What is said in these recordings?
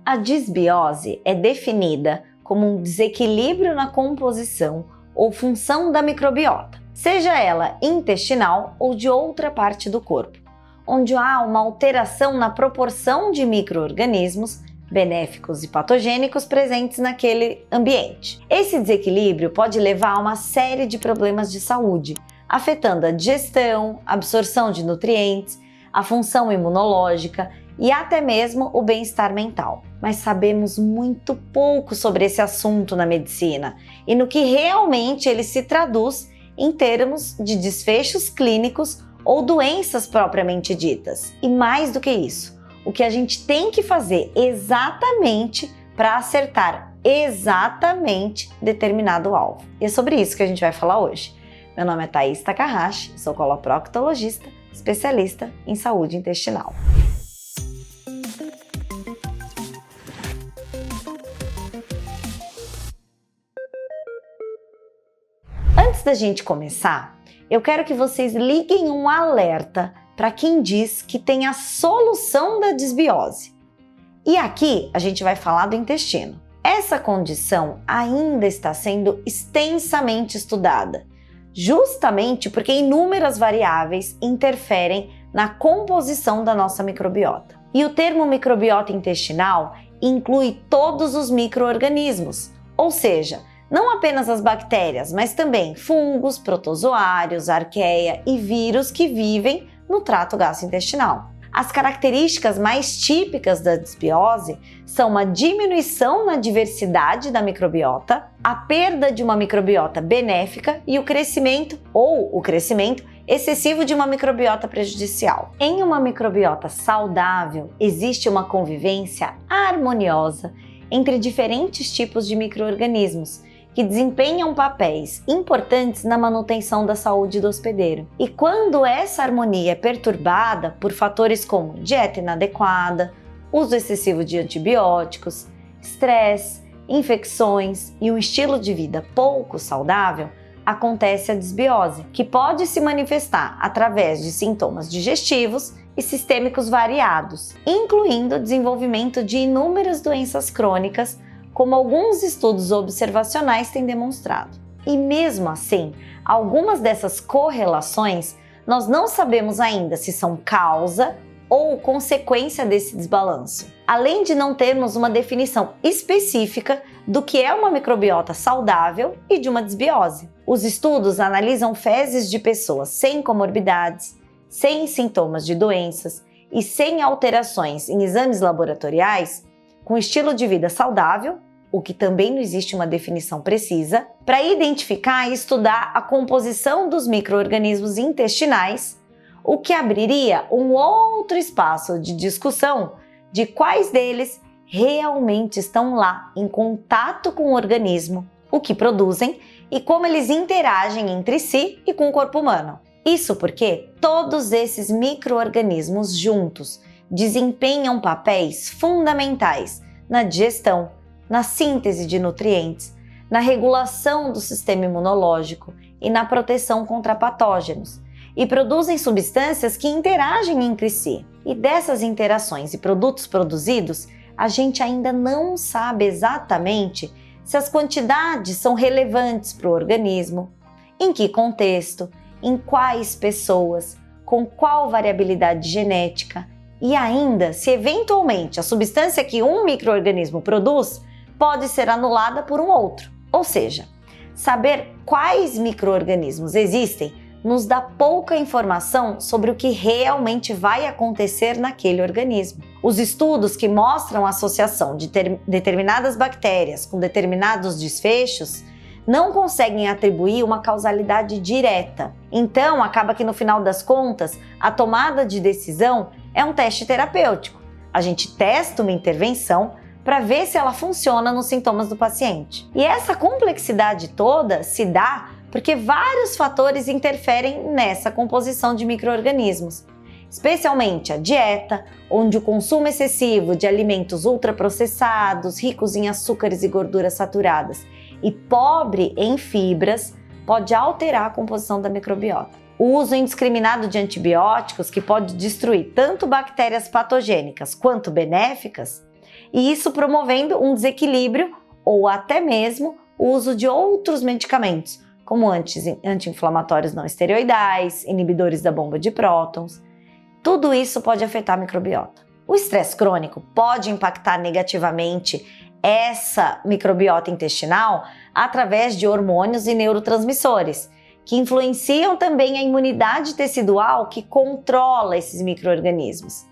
A disbiose é definida como um desequilíbrio na composição ou função da microbiota, seja ela intestinal ou de outra parte do corpo, onde há uma alteração na proporção de micro-organismos benéficos e patogênicos presentes naquele ambiente. Esse desequilíbrio pode levar a uma série de problemas de saúde, afetando a digestão, a absorção de nutrientes, a função imunológica e até mesmo o bem-estar mental. Mas sabemos muito pouco sobre esse assunto na medicina e no que realmente ele se traduz em termos de desfechos clínicos ou doenças propriamente ditas. E mais do que isso, o que a gente tem que fazer exatamente para acertar exatamente determinado alvo. E é sobre isso que a gente vai falar hoje. Meu nome é Thaís Takahashi, sou coloproctologista, especialista em saúde intestinal. Antes da gente começar, eu quero que vocês liguem um alerta para quem diz que tem a solução da disbiose. E aqui a gente vai falar do intestino. Essa condição ainda está sendo extensamente estudada, justamente porque inúmeras variáveis interferem na composição da nossa microbiota. E o termo microbiota intestinal inclui todos os micro-organismos, ou seja, não apenas as bactérias, mas também fungos, protozoários, arqueia e vírus que vivem no trato gastrointestinal. As características mais típicas da disbiose são uma diminuição na diversidade da microbiota, a perda de uma microbiota benéfica e o crescimento excessivo de uma microbiota prejudicial. Em uma microbiota saudável, existe uma convivência harmoniosa entre diferentes tipos de micro-organismos que desempenham papéis importantes na manutenção da saúde do hospedeiro. E quando essa harmonia é perturbada por fatores como dieta inadequada, uso excessivo de antibióticos, estresse, infecções e um estilo de vida pouco saudável, acontece a disbiose, que pode se manifestar através de sintomas digestivos e sistêmicos variados, incluindo o desenvolvimento de inúmeras doenças crônicas, como alguns estudos observacionais têm demonstrado. E mesmo assim, algumas dessas correlações nós não sabemos ainda se são causa ou consequência desse desbalanço, além de não termos uma definição específica do que é uma microbiota saudável e de uma disbiose. Os estudos analisam fezes de pessoas sem comorbidades, sem sintomas de doenças e sem alterações em exames laboratoriais, com estilo de vida saudável, o que também não existe uma definição precisa, para identificar e estudar a composição dos micro-organismos intestinais, o que abriria um outro espaço de discussão de quais deles realmente estão lá em contato com o organismo, o que produzem e como eles interagem entre si e com o corpo humano. Isso porque todos esses micro-organismos juntos desempenham papéis fundamentais na digestão, na síntese de nutrientes, na regulação do sistema imunológico e na proteção contra patógenos, e produzem substâncias que interagem entre si. E dessas interações e produtos produzidos, a gente ainda não sabe exatamente se as quantidades são relevantes para o organismo, em que contexto, em quais pessoas, com qual variabilidade genética, e ainda se eventualmente a substância que um micro-organismo produz pode ser anulada por um outro. Ou seja, saber quais micro-organismos existem nos dá pouca informação sobre o que realmente vai acontecer naquele organismo. Os estudos que mostram a associação de determinadas bactérias com determinados desfechos não conseguem atribuir uma causalidade direta. Então, acaba que no final das contas, a tomada de decisão é um teste terapêutico. A gente testa uma intervenção para ver se ela funciona nos sintomas do paciente. E essa complexidade toda se dá porque vários fatores interferem nessa composição de micro-organismos, especialmente a dieta, onde o consumo excessivo de alimentos ultraprocessados, ricos em açúcares e gorduras saturadas e pobre em fibras, pode alterar a composição da microbiota. O uso indiscriminado de antibióticos, que pode destruir tanto bactérias patogênicas quanto benéficas, e isso promovendo um desequilíbrio ou até mesmo o uso de outros medicamentos, como anti-inflamatórios não esteroidais, inibidores da bomba de prótons. Tudo isso pode afetar a microbiota. O estresse crônico pode impactar negativamente essa microbiota intestinal através de hormônios e neurotransmissores, que influenciam também a imunidade tecidual que controla esses micro-organismos.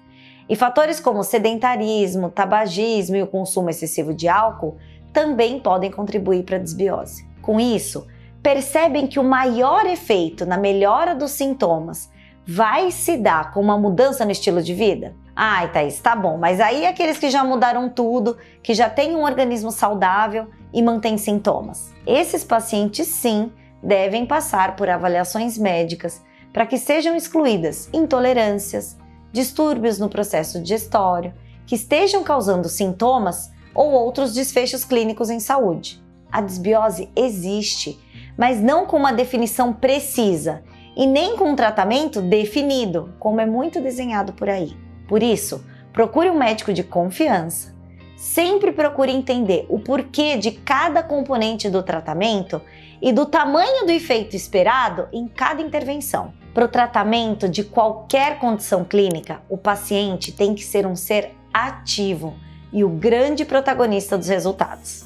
E fatores como sedentarismo, tabagismo e o consumo excessivo de álcool também podem contribuir para a desbiose. Com isso, percebem que o maior efeito na melhora dos sintomas vai se dar com uma mudança no estilo de vida? Ai, Thaís, tá bom, mas aí aqueles que já mudaram tudo, que já têm um organismo saudável e mantêm sintomas. Esses pacientes, sim, devem passar por avaliações médicas para que sejam excluídas intolerâncias, distúrbios no processo digestório, que estejam causando sintomas ou outros desfechos clínicos em saúde. A desbiose existe, mas não com uma definição precisa e nem com um tratamento definido, como é muito desenhado por aí. Por isso, procure um médico de confiança. Sempre procure entender o porquê de cada componente do tratamento e do tamanho do efeito esperado em cada intervenção. Para o tratamento de qualquer condição clínica, o paciente tem que ser um ser ativo e o grande protagonista dos resultados.